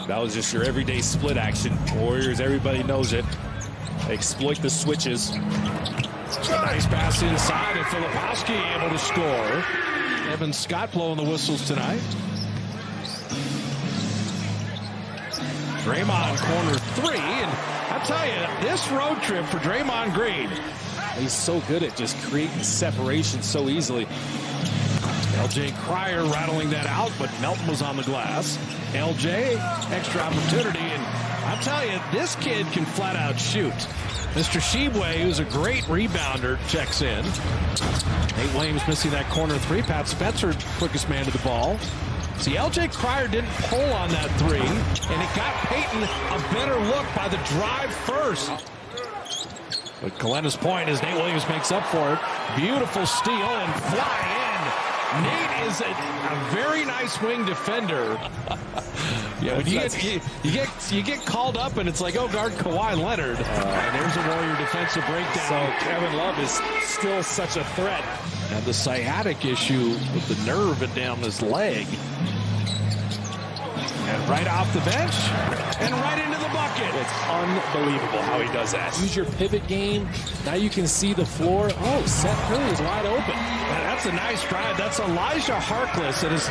That was just your everyday split action. Warriors, everybody knows it. Exploit the switches. A nice pass inside, and Filipowski able to score. Evan Scott blowing the whistles tonight. Draymond corner three, and I tell you, this road trip for Draymond Green. He's so good at just creating separation so easily. LJ Cryer rattling that out, but Melton was on the glass. LJ, extra opportunity, and I'll tell you, this kid can flat out shoot. Mr. Shibwe, who's a great rebounder, checks in. Nate Williams missing that corner three. Pat Spencer, quickest man to the ball. See, LJ Cryer didn't pull on that three, and it got Payton a better look by the drive first. But Colentus point as Nate Williams makes up for it. Beautiful steal and fly in. Nate is a very nice wing defender. Yeah, but you get called up and it's like, oh, guard Kawhi Leonard. And there's a Warrior defensive breakdown. So Kevin Love is still such a threat. And the sciatic issue with the nerve down his leg. And right off the bench and right into the bucket. It's unbelievable how he does that. Use your pivot game. Now you can see the floor. Oh, Seth Curry is wide open. That's a nice drive. That's Elijah Harkless. It is.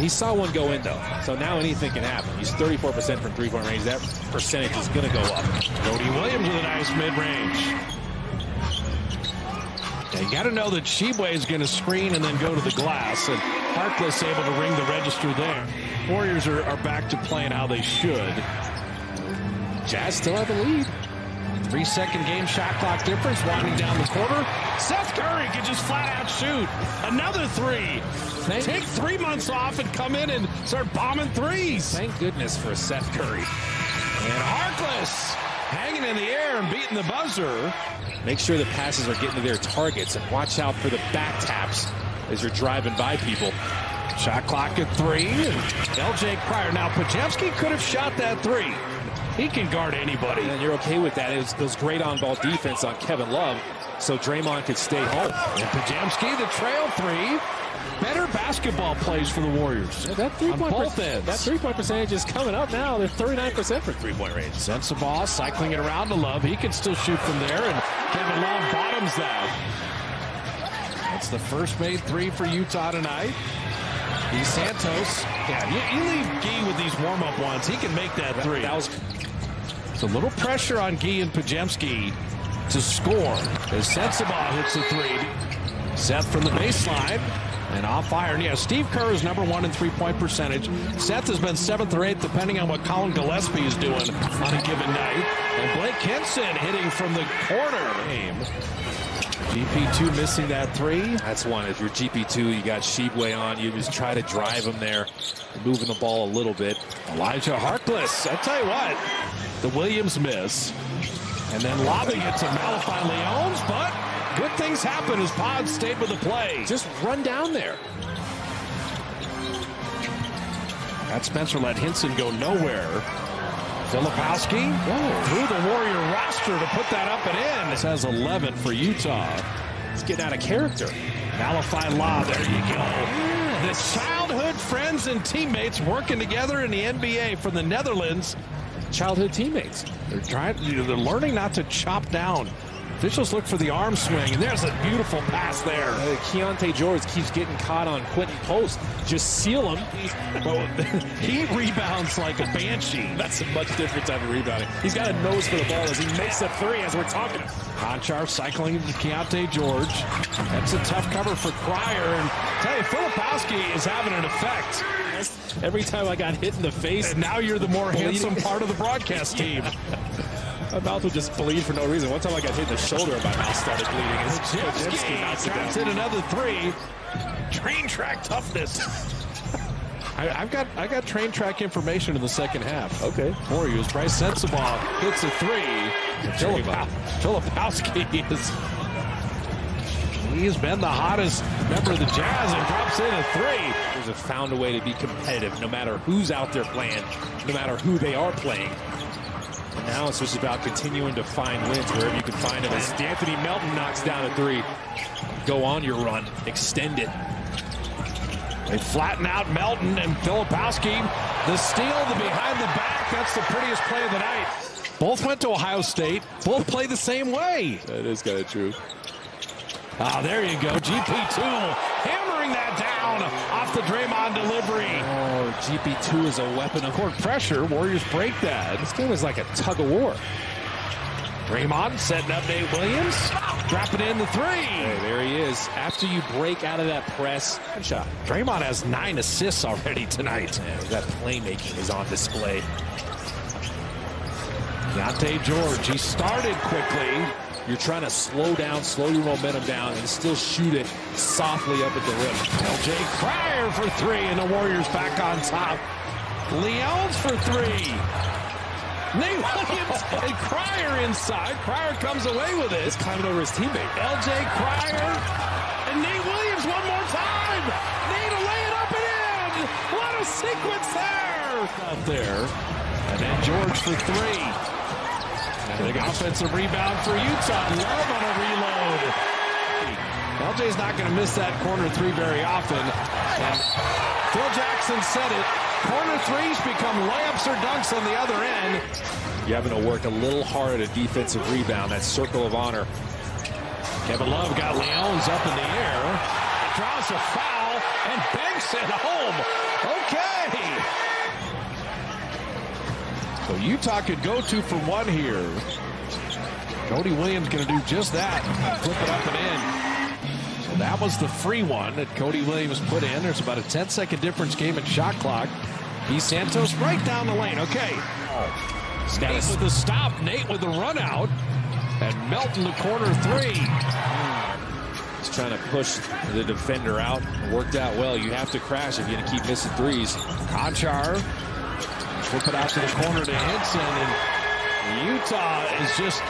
He saw one go in, though. So now anything can happen. He's 34% from three-point range. That percentage is going to go up. Cody Williams with a nice mid-range. Yeah, you got to know that Shibwe is going to screen and then go to the glass. And Harkless able to ring the register there. Warriors are back to playing how they should. Jazz still have the lead. 3-second game shot clock difference winding down the quarter. Seth Curry can just flat out shoot. Another three. Take 3 months off and come in and start bombing threes. Thank goodness for Seth Curry. And Harkless hanging in the air and beating the buzzer. Make sure the passes are getting to their targets and watch out for the back taps as you're driving by people. Shot clock at 3. LJ Cryer. Now, Podziemski could have shot that 3. He can guard anybody. And you're okay with that. It was great on-ball defense on Kevin Love, so Draymond could stay home. And Podziemski, the trail 3. Better basketball plays for the Warriors. Yeah, that three-point percentage is coming up now. They're 39% for three-point range. Sends the ball, cycling it around to Love. He can still shoot from there, and Kevin Love bottoms that. That's the first made 3 for Utah tonight. He's Santos. Yeah, you leave Gee with these warm-up ones. He can make that 3. It's a little pressure on Gee and Podziemski to score. As Sensabaugh hits the 3. Seth from the baseline. And off iron. Yeah, Steve Kerr is #1 in three-point percentage. Seth has been 7th or 8th, depending on what Colin Gillespie is doing on a given night. And Blake Henson hitting from the corner. Game. GP2 missing that 3. That's one. If you're GP2, you got Shibwe on. You just try to drive him there, moving the ball a little bit. Elijah Harkless. I tell you what, the Williams miss. And then lobbing it to Malachi Leones, but good things happen as Pod stayed with the play. Just run down there. That Spencer let Hinson go nowhere. Filipowski through the Warrior roster to put that up and in. This has 11 for Utah. It's getting out of character. Malachi Law, there you go. The childhood friends and teammates working together in the NBA from the Netherlands. Childhood teammates. They're learning not to chop down. Officials look for the arm swing, and there's a beautiful pass there. Keontae George keeps getting caught on Quentin Post. Just seal him. He rebounds like a banshee. That's a much different type of rebounding. He's got a nose for the ball as he makes a 3 as we're talking. Konchar cycling into Keontae George. That's a tough cover for Cryer. And tell you, Filipowski is having an effect. Every time I got hit in the face. And now you're the more handsome part of the broadcast team. My mouth would just bleed for no reason. One time I got hit in the shoulder and my mouth started bleeding. Podziemski drops in another 3. Train track toughness. I got train track information in the second half. Okay. Warriors. Bryce Sensabaugh hits a 3. Filipowski is. He's been the hottest member of the Jazz and drops in a 3. Have found a way to be competitive no matter who's out there playing, no matter who they are playing. And now it's just about continuing to find wins wherever you can find them. As D'Anthony Melton knocks down a 3. Go on your run. Extend it. They flatten out Melton and Filipowski. The steal, the behind the back, that's the prettiest play of the night. Both went to Ohio State. Both play the same way. That is kind of true. Ah, there you go. GP2 hammering that down off the Draymond delivery. Oh, GP2 is a weapon of Court pressure. Warriors break that. This game is like a tug of war. Draymond setting up Nate Williams. Dropping in the three. Hey, there he is. After you break out of that press. Good shot. Draymond has 9 assists already tonight. Man, that playmaking is on display. Deontay George, he started quickly. You're trying to slow your momentum down and still shoot it softly up at the rim. LJ Cryer for 3, and the Warriors back on top. Leons for 3. Nate Williams and Cryer inside. Cryer comes away with it. He's climbing over his teammate. LJ Cryer and Nate Williams one more time. Nate will lay it up and in. What a sequence there. Out there. And then George for 3. Big offensive rebound for Utah. Love on a reload. LJ's not going to miss that corner 3 very often. And Phil Jackson said it. Corner 3s become layups or dunks on the other end. You're having to work a little hard at a defensive rebound. That circle of honor. Kevin Love got Leons up in the air. Draws a foul and banks it home. Okay. So Utah could go 2 for 1 here. Cody Williams going to do just that. Flip it up and in. So that was the free one that Cody Williams put in. There's about a 10-second difference game in shot clock. D. Santos right down the lane. Okay. Nate with the stop. Nate with the run out. And Melton the corner 3. He's trying to push the defender out. It worked out well. You have to crash if you're going to keep missing threes. Conchar. Flip it out to the corner to Henson, and Utah is just,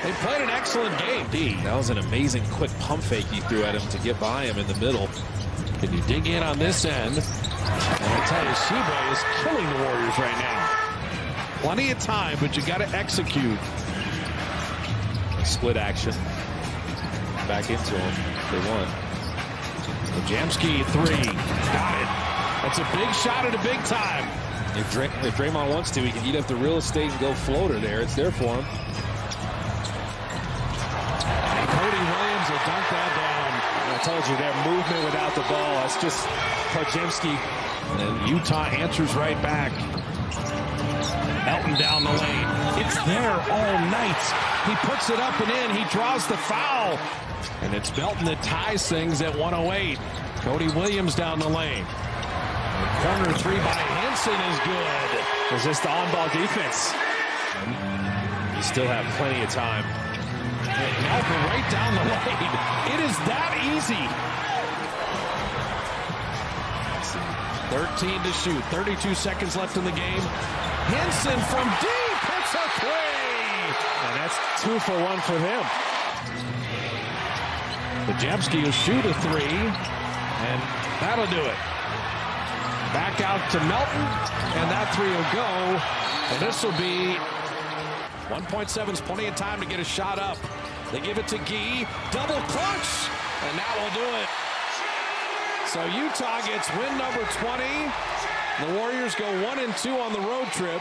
they played an excellent game, D. That was an amazing quick pump fake he threw at him to get by him in the middle. Can you dig in on this end? And I tell you, Sheba is killing the Warriors right now. Plenty of time, but you got to execute. Split action. Back into him. They won. Jamski 3. Got it. That's a big shot at a big time. If Draymond wants to, he can eat up the real estate and go floater there. It's there for him. And Cody Williams will dunk that down. I told you, that movement without the ball, that's just Podziemski. And Utah answers right back. Melton down the lane. It's there all night. He puts it up and in. He draws the foul. And it's Melton that ties things at 108. Cody Williams down the lane. Corner 3 by Henson is good. It's just the on-ball defense. You still have plenty of time. Melton right down the lane. It is that easy. 13 to shoot. 32 seconds left in the game. Henson from deep hits a 3. And that's 2 for 1 for him. Podziemski will shoot a 3. And that'll do it. Back out to Melton, and that 3 will go. And this will be 1.7 is plenty of time to get a shot up. They give it to Gee, double clutch, and that will do it. So Utah gets win number 20. The Warriors go 1-2 on the road trip.